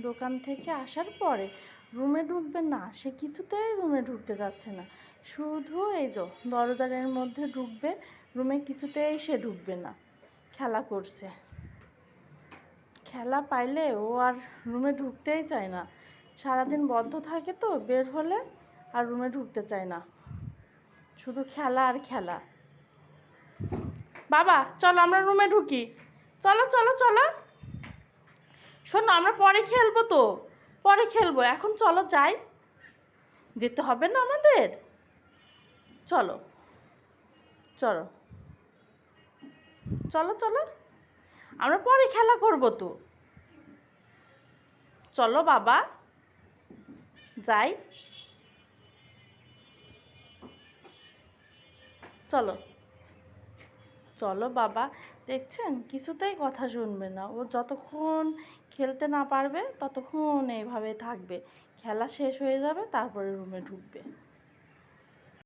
দোকান থেকে আসার পরে রুমে ঢুকবে না, সে কিছুতেই রুমে ঢুকতে যাচ্ছে না। শুধু দরজার মধ্যে ঢুকবে, রুমে কিছুতেই সে ঢুকবে না। খেলা করছে, খেলা পাইলে ও আর রুমে ঢুকতেই চায় না। সারাদিন বদ্ধ থাকে তো, বের হলে আর রুমে ঢুকতে চায় না, শুধু খেলা আর খেলা। বাবা চলো আমরা রুমে ঢুকি, চলো চলো চলো। শোনো আমরা পরে খেলবো তো, পরে খেলবো, এখন চলো যাই। যেতে হবে না আমাদের, চলো চলো চলো চলো, আমরা পরে খেলা করবো তো। চলো বাবা যাই, চলো চলো বাবা। দেখছেন কিছুতেই কথা শুনবে না, ও যতক্ষণ খেলতে না পারবে ততক্ষণ এইভাবে থাকবে। খেলা শেষ হয়ে যাবে তারপরে রুমে ঢুকবে।